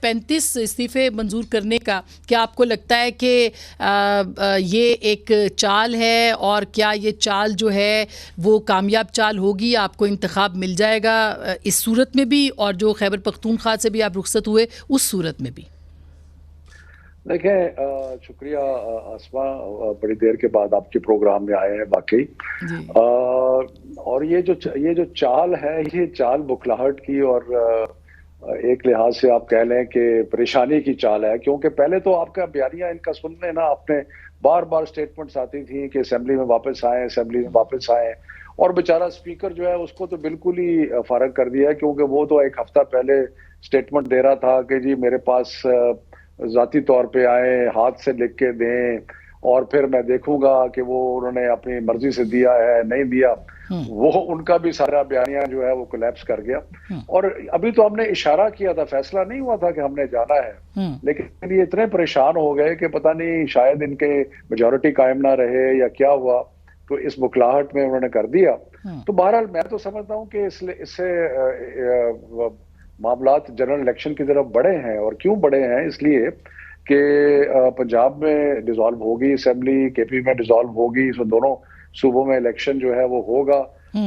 35 इस्तीफे मंजूर करने का, क्या आपको लगता है कि ये एक चाल है, और क्या ये चाल जो है वो कामयाब चाल होगी? आपको इंतखाब मिल जाएगा इस सूरत में भी, और जो खैबर पख्तूनख्वा से भी आप रुखसत हुए उस सूरत में भी? देखें, शुक्रिया आसमा, बड़ी देर के बाद आपके प्रोग्राम में आए हैं वाकई। जी। और ये जो चाल है, ये चाल बुखलाहट की, और एक लिहाज से आप कह लें कि परेशानी की चाल है, क्योंकि पहले तो आपका बयानिया इनका सुनने ना, आपने बार बार स्टेटमेंट्स आती थी कि असेंबली में वापस आए, असेंबली में वापस आए, और बेचारा स्पीकर जो है उसको तो बिल्कुल ही फारग कर दिया है, क्योंकि वो तो एक हफ्ता पहले स्टेटमेंट दे रहा था कि जी मेरे पास जाती तौर पे आए, हाथ से लिख के दें, और फिर मैं देखूंगा कि वो उन्होंने अपनी मर्जी से दिया है नहीं दिया। वो उनका भी सारा बयानिया जो है वो कोलैप्स कर गया। और अभी तो हमने इशारा किया था, फैसला नहीं हुआ था कि हमने जाना है, लेकिन ये इतने परेशान हो गए कि पता नहीं शायद इनके मेजॉरिटी कायम ना रहे या क्या हुआ, तो इस बुखलाहट में उन्होंने कर दिया। तो बहरहाल मैं तो समझता हूँ कि इससे मामलात जनरल इलेक्शन की तरफ बढ़े हैं। और क्यों बढ़े हैं? इसलिए कि पंजाब में डिसॉल्व होगी असेंबली, केपी में डिसॉल्व होगी, सो दोनों सूबों में इलेक्शन जो है वो होगा,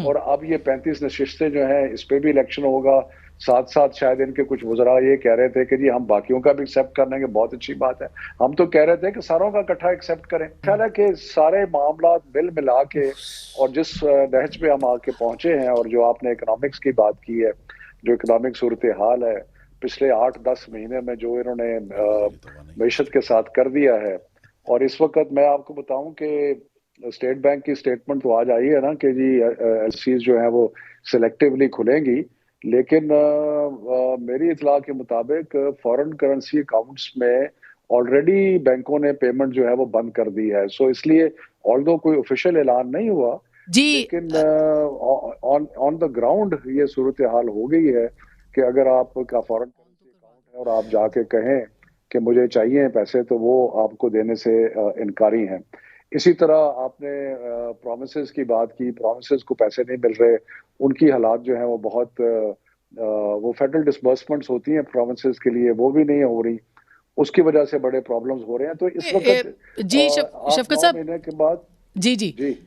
और अब ये 35 नशिस्तें जो हैं इस पे भी इलेक्शन होगा। साथ साथ शायद इनके कुछ वज़रा ये कह रहे थे कि जी हम बाकियों का भी एक्सेप्ट कर लेंगे, बहुत अच्छी बात है। हम तो कह रहे थे कि सारों का इकट्ठा एक्सेप्ट करें। ख्याल है कि सारे मामला मिल मिला के, और जिस नहज पे हम आके पहुंचे हैं, और जो आपने इकोनॉमिक्स की बात की है, जो इकोनॉमिक सूरत हाल है पिछले 8-10 महीने में जो इन्होंने मईशत के साथ कर दिया है। और इस वक्त मैं आपको बताऊं कि स्टेट बैंक की स्टेटमेंट तो आज आई है ना कि जी एलसीज जो है वो सिलेक्टिवली खुलेंगी, लेकिन मेरी इतला के मुताबिक फॉरेन करेंसी अकाउंट्स में ऑलरेडी बैंकों ने पेमेंट जो है वो बंद कर दी है। सो इसलिए ऑल्दो कोई ऑफिशियल ऐलान नहीं हुआ, लेकिन ऑन द ग्राउंड ये सूरत हाल हो गई है कि अगर आपका फॉरेन करेंसी अकाउंट है और आप जाके कहें कि मुझे चाहिए पैसे, तो वो आपको देने से इनकारी हैं। इसी तरह आपने प्रोमिसेस की बात की, प्रोमिसेस को पैसे नहीं मिल रहे, उनकी हालात जो है वो बहुत वो फेडरल डिसबर्समेंट्स होती हैं प्रोमिसेस के लिए, वो भी नहीं हो रही, उसकी वजह से बड़े प्रॉब्लम्स हो रहे हैं। तो इस वक्त जी 8-9 शफकत साहब, महीने के बाद जी। जी